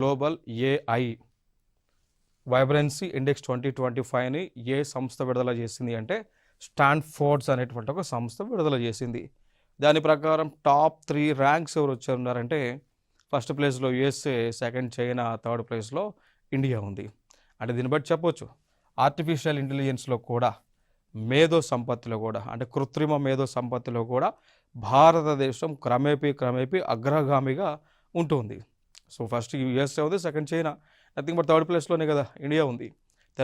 Global AI vibrancy index 2025ని ఏ సంస్థ విడుదల చేసింది అంటే స్టాన్ఫోర్డ్స్ అనేటువంటి ఒక సంస్థ విడుదల చేసింది. దాని ప్రకారం టాప్ 3 ర్యాంక్స్ ఎవరు వచ్చారున్నారంటే ఫస్ట్ ప్లేస్లో యుఎస్ఏ, సెకండ్ చైనా, థర్డ్ ప్లేస్లో ఇండియా ఉంది. అంటే దీన్ని బట్టి చెప్పొచ్చు ఆర్టిఫిషియల్ ఇంటెలిజెన్స్లో కూడా, మేధో సంపత్తిలో కూడా, అంటే కృత్రిమ మేధో సంపత్తిలో కూడా భారతదేశం క్రమేపీ అగ్రగామిగా ఉంటుంది. సో ఫస్ట్ యుఎస్ఏ ఉంది, second China, nothing but third ప్లేస్లోనే కదా ఇండియా ఉంది.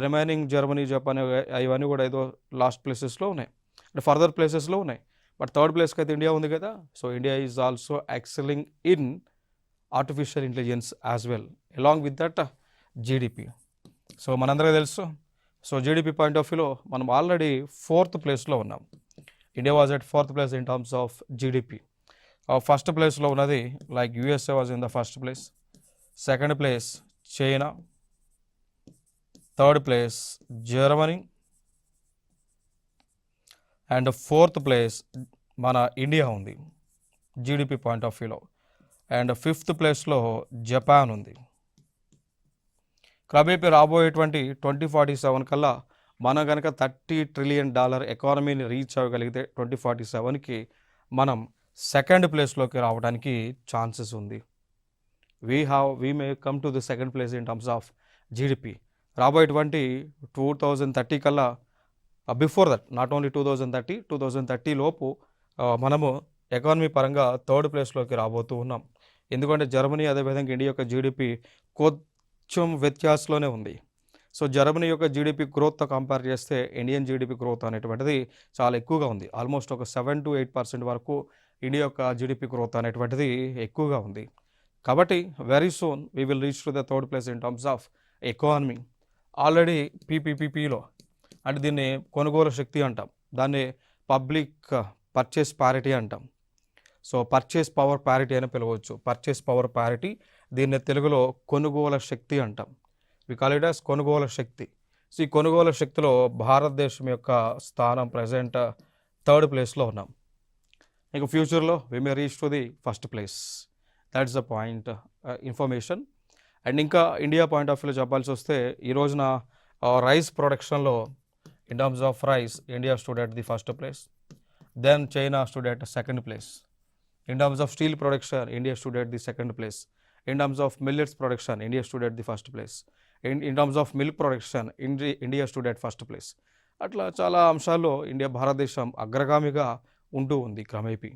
రిమైనింగ్ జర్మనీ, జపాన్ ఇవన్నీ కూడా ఏదో లాస్ట్ ప్లేసెస్లో ఉన్నాయి, అంటే ఫర్దర్ ప్లేసెస్లో ఉన్నాయి. బట్ థర్డ్ ప్లేస్కి అయితే ఇండియా ఉంది కదా. So India is also excelling in artificial intelligence as well along with that GDP. So మనందరికీ తెలుసు. సో జీడిపి పాయింట్ ఆఫ్ వ్యూలో మనం ఆల్రెడీ 4th ప్లేస్లో ఉన్నాం. India was at 4th place in terms of GDP. First ప్లేస్లో ఉన్నది like USA was in the first place, second place China, third place Germany, and 4th place మన India ఉంది GDP point of వ్యూలో, and 5th ప్లేస్లో Japan ఉంది. క్రమేపీ రాబోయేటువంటి 2047 కల్లా మనం కనుక $30 ట్రిలియన్ ఎకానమీని రీచ్ అవ్వగలిగితే 2047కి మనం సెకండ్ ప్లేస్లోకి రావడానికి ఛాన్సెస్ ఉంది. We may come to the second place in terms of GDP. రాబోయేటువంటి 2030 కల్లా, బిఫోర్ దట్ నాట్ ఓన్లీ 2030 లోపు మనము ఎకానమీ పరంగా థర్డ్ ప్లేస్లోకి రాబోతూ ఉన్నాం. ఎందుకంటే జర్మనీ అదేవిధంగా ఇండియా యొక్క జీడిపి కొంచెం వ్యత్యాసంలోనే ఉంది. సో జర్మనీ యొక్క జీడిపి గ్రోత్తో కంపేర్ చేస్తే ఇండియన్ జీడిపి గ్రోత్ అనేటువంటిది చాలా ఎక్కువగా ఉంది. ఆల్మోస్ట్ ఒక 7 to 8% వరకు ఇండియా యొక్క జీడిపి గ్రోత్ అనేటువంటిది ఎక్కువగా ఉంది. కాబట్టి very soon we will reach to the third place in terms of economy. Already పీపీపీలో, అంటే దీన్ని కొనుగోలు శక్తి అంటాం, దాన్ని పబ్లిక్ పర్చేస్ పారిటీ అంటాం. సో పర్చేస్ పవర్ పారిటీ అని పిలవచ్చు. పర్చేస్ పవర్ పారిటీ, దీన్ని తెలుగులో కొనుగోలు శక్తి అంటాం. వి కాల్ ఇట్ యాస్ కొనుగోలు శక్తి. సో ఈ కొనుగోలు శక్తిలో భారతదేశం యొక్క స్థానం ప్రజెంట్ థర్డ్ ప్లేస్లో ఉన్నాం. ఇంకా ఫ్యూచర్లో we may reach to the first place. That's the point information. And ఇంకా ఇండియా పాయింట్ ఆఫ్ వ్యూలో చెప్పాల్సి వస్తే ఈ రోజున రైస్ ప్రొడక్షన్లో in terms of rice India stood at the first place, then China stood at second place. In terms of steel production India stood at the second place. In terms of millets production India stood at the first place. In terms of milk production India stood at first place. అట్లా చాలా అంశాల్లో భారతదేశం అగ్రగామిగా ఉంటూ ఉంది క్రమేపీ.